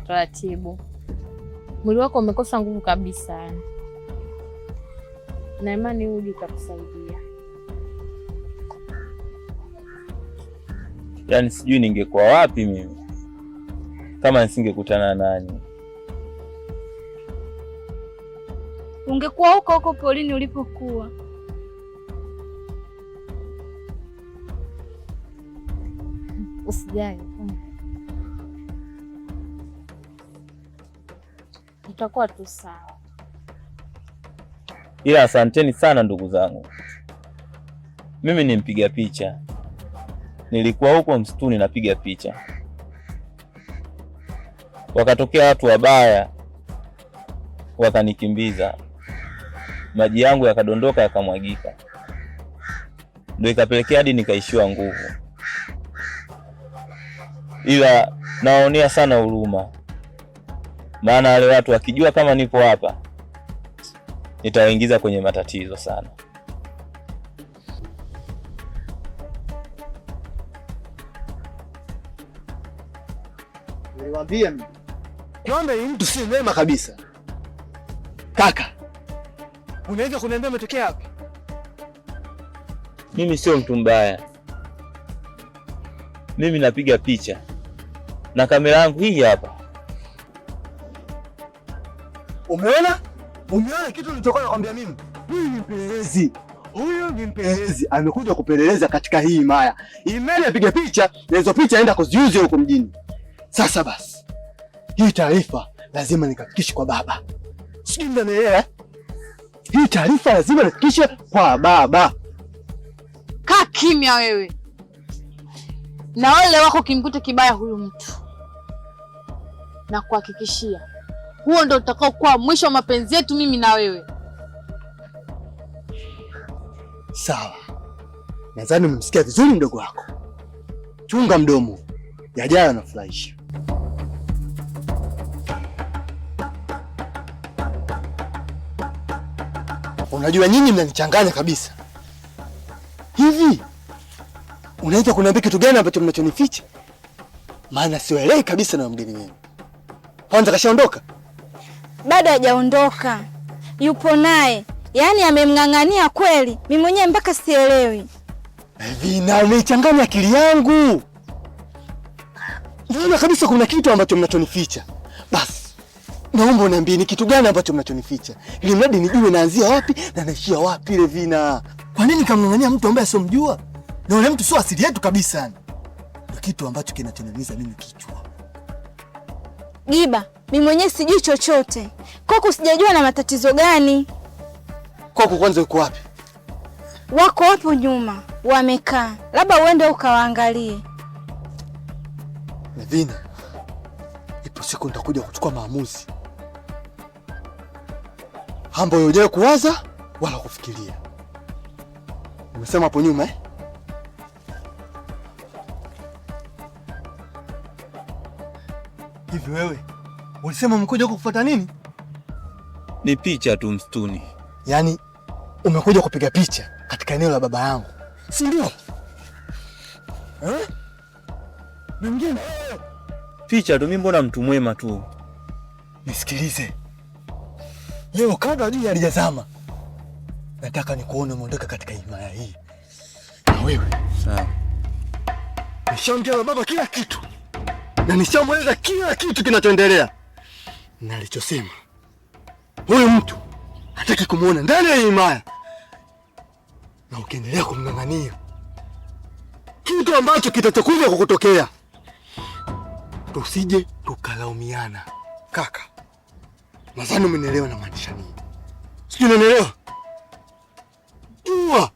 taratibu. Mwili wako umekosa nguvu kabisa, na imani uji utakusaidia. Yaani sijui ningekuwa wapi mimi kama nisingekutana nani. Ungekuwa huko polini ulipokuwa. Usijali, utakuwa tu sawa. Ila asanteni sana ndugu zangu. Mimi ni mpiga picha, nilikuwa huko msituni napiga picha, wakatokea watu wabaya wakanikimbiza, maji yangu yakadondoka yakamwagika, ndio ikapelekea hadi nikaishiwa nguvu. Ila naonea sana huruma, maana wale watu wakijua kama nipo hapa nitawaingiza kwenye matatizo sana. Niliwaambia mimi kwamba ni mtu si mwema kabisa. Kaka, unaweza kuniambia umetokea wapi? Mimi sio mtu mbaya. Mimi napiga picha na kamera yangu hii hapa. Umeona? Umeona kitu nilichokuwa nakwambia mimi? Huyu ni mpelelezi. Huyu ni mpelelezi. Amekuja kupeleleza katika hii himaya. Imeli apiga picha na hizo picha aenda kuziuza huko mjini. Sasa basi, hii taarifa lazima nikafikishe kwa baba. Sijui mnaelewa? Hii taarifa lazima nifikishe kwa baba. Kaa kimya wewe. Na wale wako kimkute kibaya huyu mtu, na kuhakikishia huo ndio utakao kuwa mwisho wa mapenzi yetu mimi na wewe. Sawa. Nadhani umemsikia vizuri mdogo wako. Chunga mdomo. Yajayo yanafurahisha. Unajua nyinyi mnanichanganya kabisa. Hivi unaweza kuniambia kitu gani ambacho mnachonificha? Maana sielewi kabisa na mgeni wenu. Kwanza kashaondoka? Bado hajaondoka. Yupo naye. Yaani amemng'ang'ania kweli. Mimi mwenyewe mpaka sielewi. Hivi na umechanganya akili yangu. Naona kabisa kuna kitu ambacho mnachonificha. Basi naomba uniambie ni kitu gani ambacho mnachonificha, ili mradi nijue naanzia wapi na naishia wapi. Levina, kwa nini kamng'ang'ania mtu ambaye asomjua? Na yule mtu sio asili yetu kabisa. Ndio kitu ambacho kinachoniumiza mimi kichwa. Giba, mimi mwenyewe sijui chochote. Koko sijajua na matatizo gani. Koko kwanza yuko wapi? Wako hapo nyuma, wamekaa. Labda uende ukawaangalie. Levina, ipo siku nitakuja kuchukua maamuzi ambayo hujawahi kuwaza wala kufikiria. Umesema hapo nyuma Hivi wewe ulisema umekuja kufuata nini? Ni picha tu msituni. Yaani umekuja kupiga picha katika eneo la baba yangu, si ndio? Mwingine picha tu, mimi mbona mtu mwema tu. Nisikilize. Leo kabla jua halijazama, nataka nikuone umeondoka katika himaya hii. Na wewe? Sawa. Nishamwambia baba kila kitu. Na nishamweleza kila kitu kinachoendelea. Na alichosema, huyu mtu hataki kumuona ndani ya himaya. Na ukiendelea kumng'ang'ania, kitu ambacho kitachokuja kukutokea, tusije tukalaumiana. Kaka, nadhani umenielewa na maanisha nini. Sijui unanielewa? Jua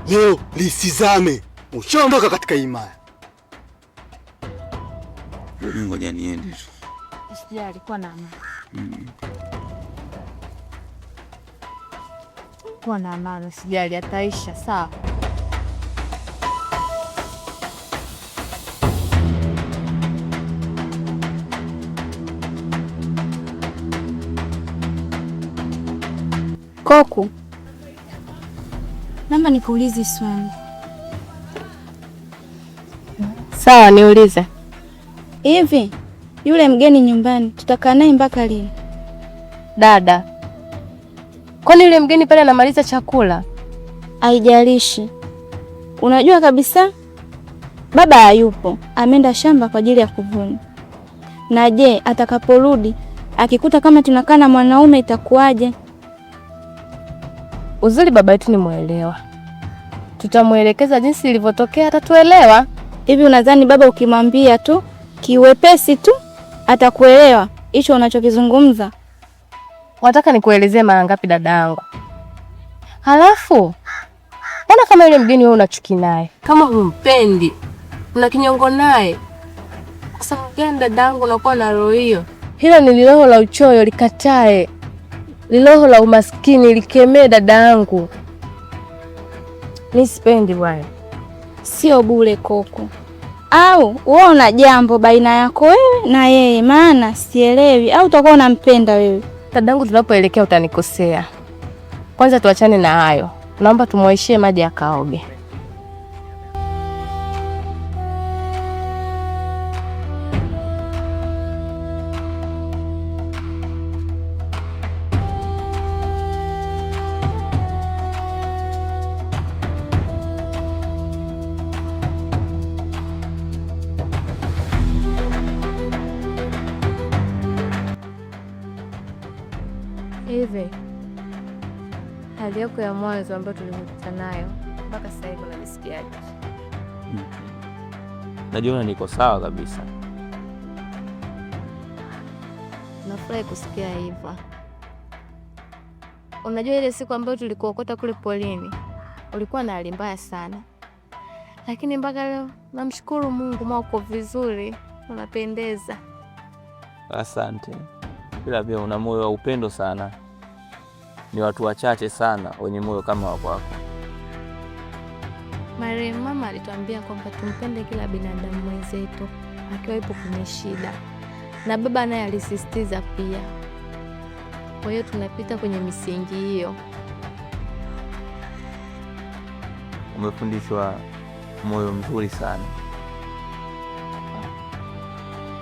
leo lisizame. Ushaondoka katika himaya. Ngoja niende tu. Usijali, alikuwa na amani. Kuwa na amani, usijali, ataisha. Sawa. Koko, naomba nikuulize swali. Sawa, niulize. Hivi Yule mgeni nyumbani tutakaa naye mpaka lini? Dada, kwani yule mgeni pale anamaliza chakula? Haijalishi. Unajua kabisa baba hayupo, ameenda shamba kwa ajili ya kuvuna. Na je, atakaporudi akikuta kama tunakaa na mwanaume itakuwaje? Uzuri baba yetu ni muelewa, tutamuelekeza jinsi ilivyotokea, atatuelewa. Hivi unadhani baba ukimwambia tu kiwepesi tu atakuelewa hicho unachokizungumza? Wataka nikuelezee mara ngapi dada yangu? Halafu mbona kama yule mgeni wewe unachuki naye, kama humpendi, una kinyongo naye? Kwa sababu gani dada yangu unakuwa na roho hiyo? Hilo ni roho la uchoyo, likatae. Roho la umaskini, likemee dada yangu. Mimi sipendi bwana. Sio bure Koko. Au wewe una jambo baina yako wewe na yeye, maana sielewi. Au utakuwa unampenda wewe? Dadangu, tunapoelekea utanikosea. Kwanza tuachane na hayo. Naomba tumwaishie maji akaoge. Hivi hali yako ya mwanzo ambayo tulimkuta nayo mpaka sasa hivi unajisikiaje? Najiona niko sawa kabisa. Nafurahi kusikia hivyo. Unajua ile siku ambayo tulikuokota kule polini, ulikuwa na hali mbaya sana. Lakini mpaka leo namshukuru Mungu, uko vizuri, unapendeza. Asante. Bila pia una moyo wa upendo sana. Ni watu wachache sana wenye moyo kama wako. Mama alituambia kwamba tumpende kila binadamu mwenzetu akiwa ipo kwenye shida. Na baba naye alisisitiza pia. Kwa hiyo tunapita kwenye misingi hiyo. Umefundishwa moyo mzuri sana.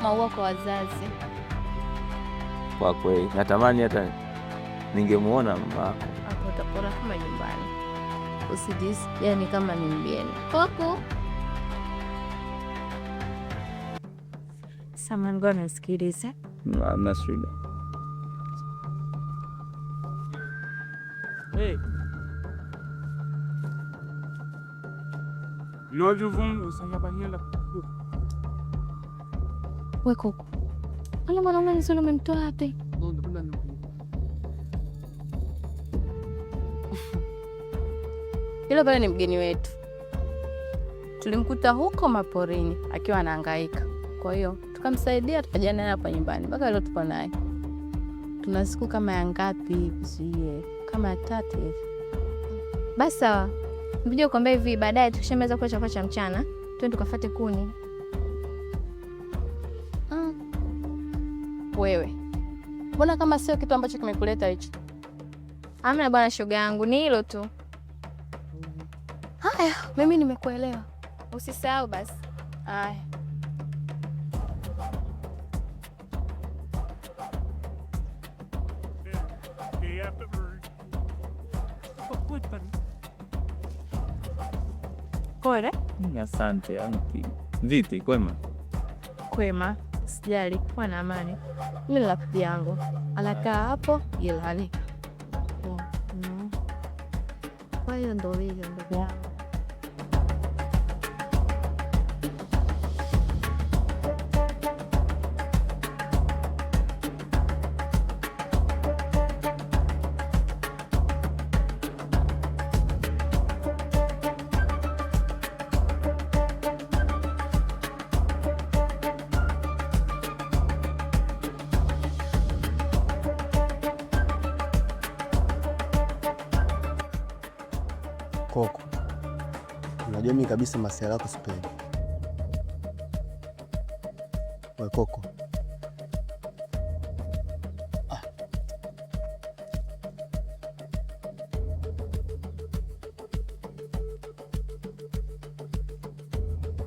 Maua kwa wazazi. Kwa kweli natamani hata ningemuona mama yako. Hapo utapora kama nyumbani. Usijisi yani kama ni mgeni. Koko. Samahani, ngoja nisikilize. Hamna shida. Hey. Nojuvum usayabanyela. Wewe Koko. Wala mwanaume nzuri umemtoa wapi? Yule pale ni mgeni wetu. Tulimkuta huko maporini akiwa anahangaika. Kwa hiyo tukamsaidia, tukaja naye hapa nyumbani. Mpaka leo tupo naye. Tuna siku kama ya ngapi hivi? Kama 3 hivi. Basi sawa. Mbije kuambia hivi baadaye tukishamaliza kula chakula cha mchana, twende tukafuate kuni. Wewe. Mbona kama sio kitu ambacho kimekuleta hicho? Hamna bwana, shoga yangu, ni hilo tu. Haya, mimi nimekuelewa. Usisahau basi. Haya. Pole. Asante. Vipi, kwema? Kwema, sijali, kwa na amani. Mimi na rafiki yangu anakaa hapo Ilani. Kwa hiyo ndio hivyo ndugu yangu. Koko, unajua mimi kabisa masuala yako sipendi. Wewe Koko.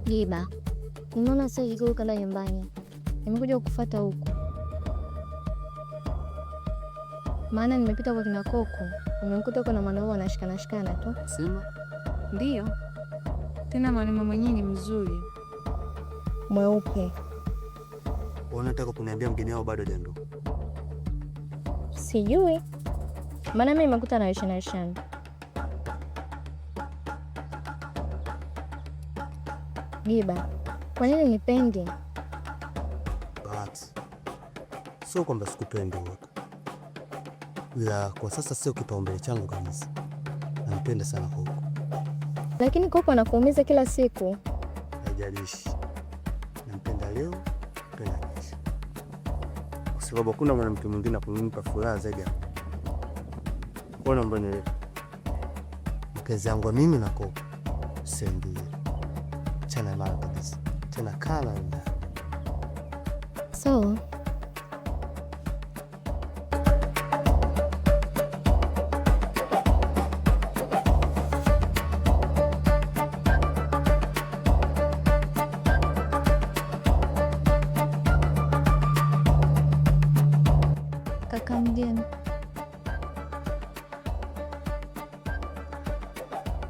Giba, unaona sio vizuri kwenda nyumbani. nimekuja kukufuata huku, maana nimepita kwa kina Koko, nimekuta huko na mwanaume anashikana tu. Sema. Ndio. Tena mwalimu mwenyewe ni mzuri. Mweupe. Unataka kuniambia mgeni wao bado hajaondoka? Sijui. Maana mimi nimekuta na Aisha. Giba, kwa nini nipendi? Bahati. Sio kwamba sikupendi wewe. Ila kwa sasa sio kipaumbele changu kabisa. Nampenda sana Koko. Lakini Koko anakuumiza kila siku. Haijalishi. Nampenda leo, nampenda kesho. Kwa sababu hakuna mwanamke mwingine akumpa furaha zaidi yako. Mbona mbona mkazi yangu mimi na Koko sendi. Tena mara kabisa. Tena kala. So, kaka mgeni,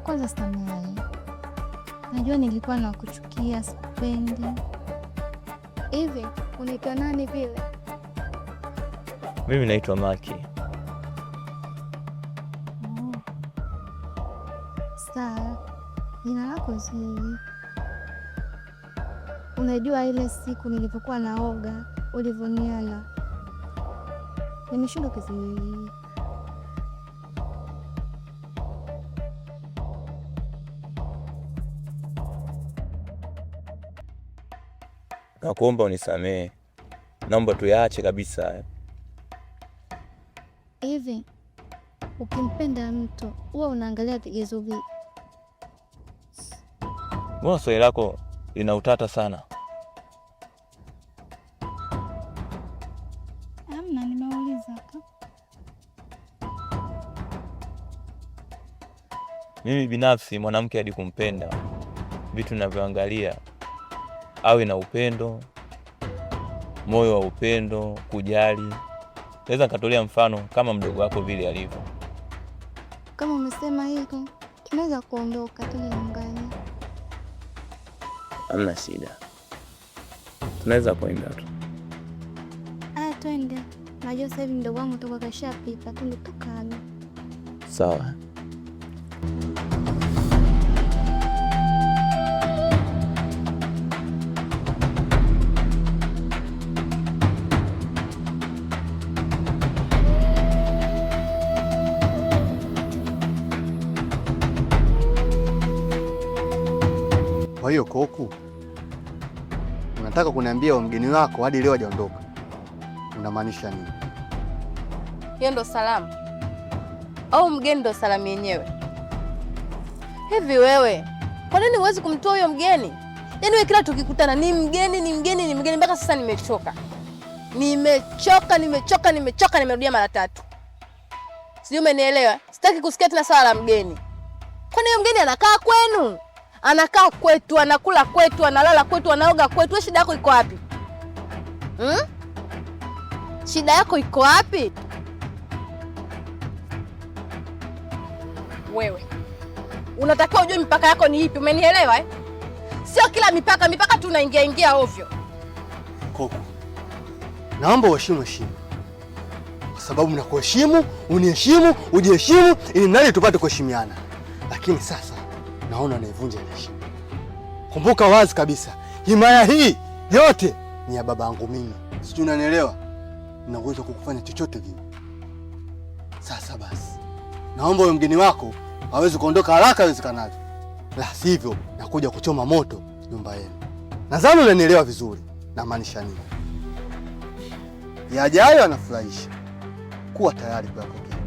Kwanza samahani, najua nilikuwa nakuchukia, sipendi. hivi unaitwa nani vile? Mimi naitwa Maki. Sawa, jina lako zuri. Unajua ile siku nilipokuwa naoga ulivyoniona, nimeshindwa kuziwili. Nakuomba unisamehe. Naomba tuyaache kabisa. Hivi ukimpenda mtu huwa unaangalia vigezo vipi? Mbona swali lako lina utata sana? Hamna, nimeuliza tu. Mimi binafsi mwanamke hadi kumpenda, vitu ninavyoangalia awe na upendo, moyo wa upendo, kujali. Naweza nikatolea mfano kama mdogo wako vile alivyo. Kama umesema hivyo, tunaweza kuondoka tuje nyumbani. Hamna shida. Tunaweza kwenda tu. Aya, twende. Najua sasa hivi mdogo wangu toka kashapita, twende tukale. Sawa. Kwa hiyo Koko, unataka kuniambia wa mgeni wako hadi leo hajaondoka? Unamaanisha nini? Hiyo ndo salamu au mgeni ndo salamu yenyewe? Hivi wewe, kwa nini huwezi kumtoa huyo mgeni? Yaani wewe kila tukikutana ni mgeni mpaka sasa nimechoka. Nimerudia mara 3. Sijui umenielewa? Sitaki kusikia tena swala la mgeni. Kwani huyo mgeni anakaa kwenu? Anakaa kwetu, anakula kwetu, analala kwetu, anaoga kwetu. Wewe shida yako iko wapi? Shida yako iko wapi? Wewe unatakiwa ujue mipaka yako ni ipi, umenielewa eh? Sio kila mipaka tu unaingia ovyo. Koko, naomba uheshimu heshima. Kwa sababu nakuheshimu, uniheshimu, ujiheshimu ili nani tupate kuheshimiana. Lakini sasa naona naivunja heshima. Kumbuka wazi kabisa, himaya hii yote ni ya babangu mimi. Sijui unanielewa? Nina uwezo kukufanya chochote kile. Sasa basi, naomba huyo mgeni wako aweze kuondoka haraka iwezekanavyo. La sivyo nakuja kuchoma moto nyumba yenu. Nadhani unanielewa vizuri na maanisha nini. Yajayo anafurahisha. Kuwa tayari kwa kukea.